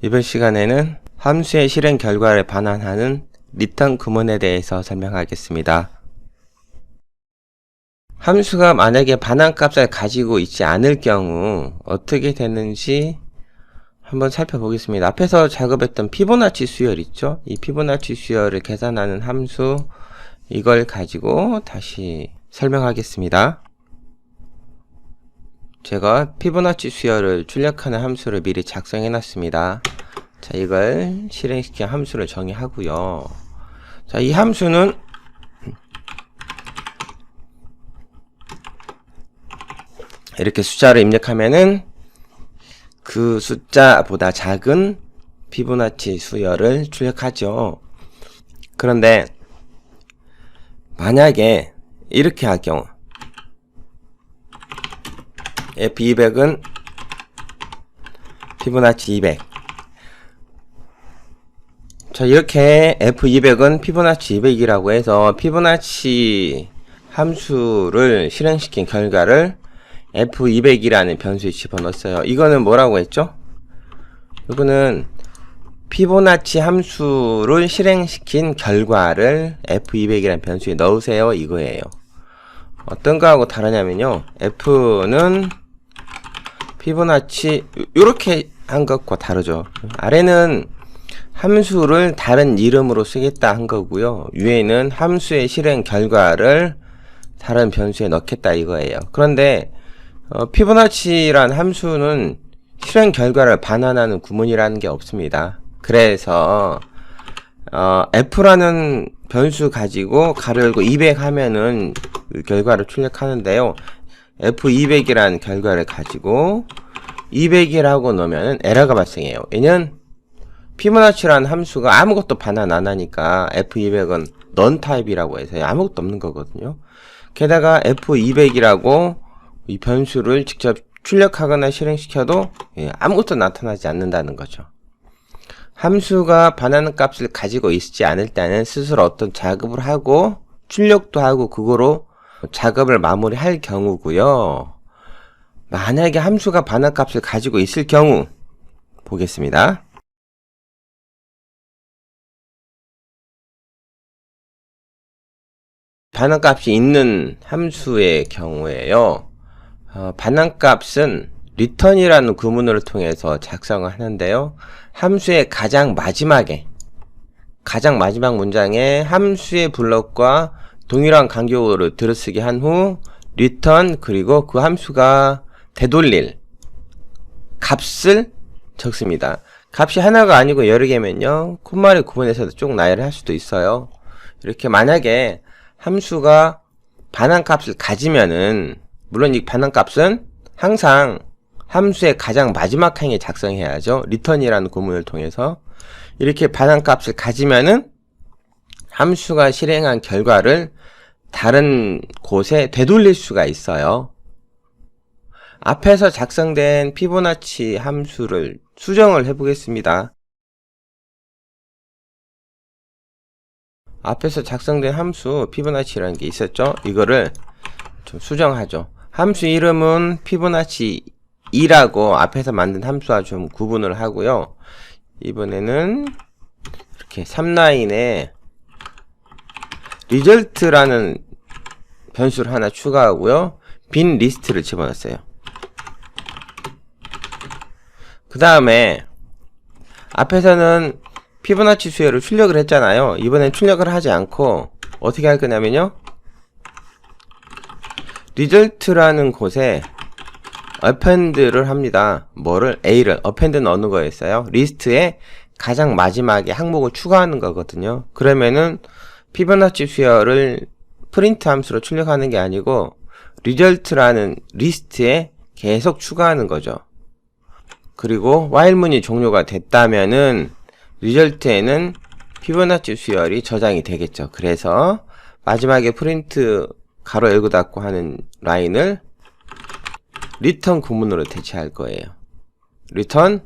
이번 시간에는 함수의 실행 결과를 반환하는 리턴 구문에 대해서 설명하겠습니다. 함수가 만약에 반환값을 가지고 있지 않을 경우 어떻게 되는지 한번 살펴보겠습니다. 앞에서 작업했던 피보나치 수열 있죠? 이 피보나치 수열을 계산하는 함수, 이걸 가지고 다시 설명하겠습니다. 제가 피보나치 수열을 출력하는 함수를 미리 작성해 놨습니다. 자, 이걸 실행시킨 함수를 정의하고요. 자, 이 함수는 이렇게 숫자를 입력하면은 그 숫자보다 작은 피보나치 수열을 출력하죠. 그런데 만약에 이렇게 할 경우 F200은 피보나치 200. 자, 이렇게 F200은 피보나치 200이라고 해서 피보나치 함수를 실행시킨 결과를 F200이라는 변수에 집어넣었어요. 이거는 뭐라고 했죠? 이거는 피보나치 함수를 실행시킨 결과를 F200이라는 변수에 넣으세요, 이거예요. 어떤 거하고 다르냐면요, F는 피보나치 이렇게 한 것과 다르죠. 아래는 함수를 다른 이름으로 쓰겠다 한 거고요, 위에는 함수의 실행 결과를 다른 변수에 넣겠다 이거예요. 그런데 피보나치란 함수는 실행 결과를 반환하는 구문이라는 게 없습니다. 그래서 F라는 변수 가지고 가로 열고 200 하면은 그 결과를 출력하는데요, F200이라는 결과를 가지고 200이라고 넣으면 에러가 발생해요. 얘는 피보나치라는 함수가 아무것도 반환 안 하니까 F200은 넌 타입이라고 해서 아무것도 없는 거거든요. 게다가 F200이라고 이 변수를 직접 출력하거나 실행시켜도 아무것도 나타나지 않는다는 거죠. 함수가 반환 값을 가지고 있지 않을 때는 스스로 어떤 작업을 하고 출력도 하고 그거로 작업을 마무리할 경우고요. 만약에 함수가 반환 값을 가지고 있을 경우 보겠습니다. 반환 값이 있는 함수의 경우에요, 반환값은 return이라는 구문을 통해서 작성을 하는데요, 함수의 가장 마지막 문장에 함수의 블럭과 동일한 간격으로 들어쓰기 한 후 return 그리고 그 함수가 되돌릴 값을 적습니다. 값이 하나가 아니고 여러 개면요, 콧말의 구분에서도 쭉 나열을 할 수도 있어요. 이렇게 만약에 함수가 반환값을 가지면은, 물론 이 반환값은 항상 함수의 가장 마지막 항에 작성해야죠. return이라는 구문을 통해서. 이렇게 반환값을 가지면은 함수가 실행한 결과를 다른 곳에 되돌릴 수가 있어요. 앞에서 작성된 피보나치 함수를 수정을 해보겠습니다. 앞에서 작성된 함수 피보나치라는 게 있었죠. 이거를 좀 수정하죠. 함수 이름은 피보나치 2라고 앞에서 만든 함수와 좀 구분을 하고요. 이번에는 이렇게 3라인에 result라는 변수를 하나 추가하고요, 빈 리스트를 집어넣었어요. 그 다음에 앞에서는 피보나치 수열을 출력을 했잖아요. 이번엔 출력을 하지 않고 어떻게 할 거냐면요, result라는 곳에 append를 합니다. 뭐를? A를. append는 어느 거였어요? 리스트에 가장 마지막에 항목을 추가하는 거거든요. 그러면은 피보나치 수열을 프린트 함수로 출력하는 게 아니고 result라는 리스트에 계속 추가하는 거죠. 그리고 while문이 종료가 됐다면은 result에는 피보나치 수열이 저장이 되겠죠. 그래서 마지막에 프린트 가로 열고 닫고 하는 라인을 return 구문으로 대체할 거예요. return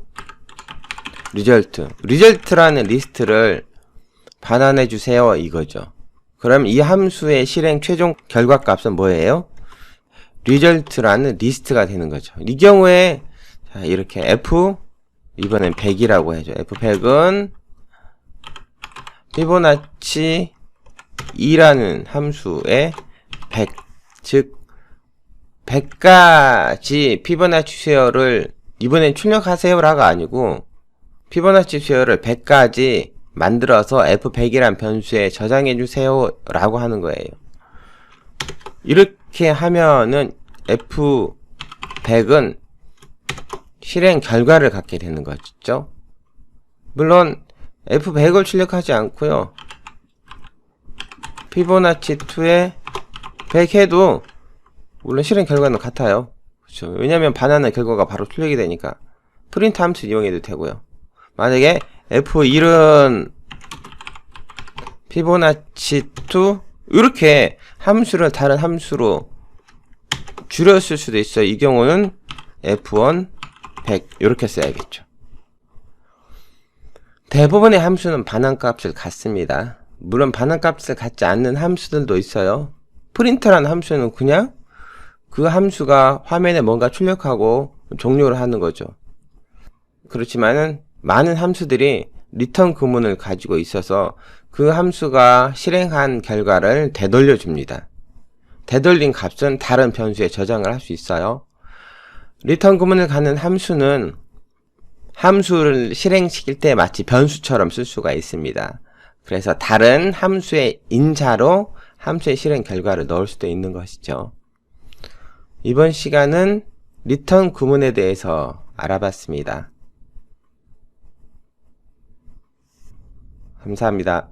result라는 리스트를 반환해 주세요 이거죠. 그럼 이 함수의 실행 최종 결과값은 뭐예요? result라는 리스트가 되는 거죠. 이 경우에 자, 이렇게 f 이번엔 100이라고 해줘. f100은 피보나치 2라는 함수의 100, 즉 100가지 피보나치 수열을 이번엔 출력하세요라가 아니고 피보나치 수열을 100가지 만들어서 f100이란 변수에 저장해 주세요 라고 하는 거예요. 이렇게 하면은 f100은 실행 결과를 갖게 되는 거죠. 물론 f100을 출력하지 않고요, 피보나치 2에 100 해도 물론 실행 결과는 같아요. 그렇죠? 왜냐면 반환의 결과가 바로 출력이 되니까 프린트 함수 이용해도 되고요. 만약에 f1은 피보나치 2 이렇게 함수를 다른 함수로 줄였을 수도 있어요. 이 경우는 f1 100 이렇게 써야겠죠. 대부분의 함수는 반환값을 갖습니다. 물론 반환값을 갖지 않는 함수들도 있어요. 프린트라는 함수는 그냥 그 함수가 화면에 뭔가 출력하고 종료를 하는 거죠. 그렇지만은 많은 함수들이 리턴 구문을 가지고 있어서 그 함수가 실행한 결과를 되돌려 줍니다. 되돌린 값은 다른 변수에 저장을 할 수 있어요. 리턴 구문을 갖는 함수는 함수를 실행시킬 때 마치 변수처럼 쓸 수가 있습니다. 그래서 다른 함수의 인자로 함수의 실행 결과를 넣을 수도 있는 것이죠. 이번 시간은 리턴 구문에 대해서 알아봤습니다. 감사합니다.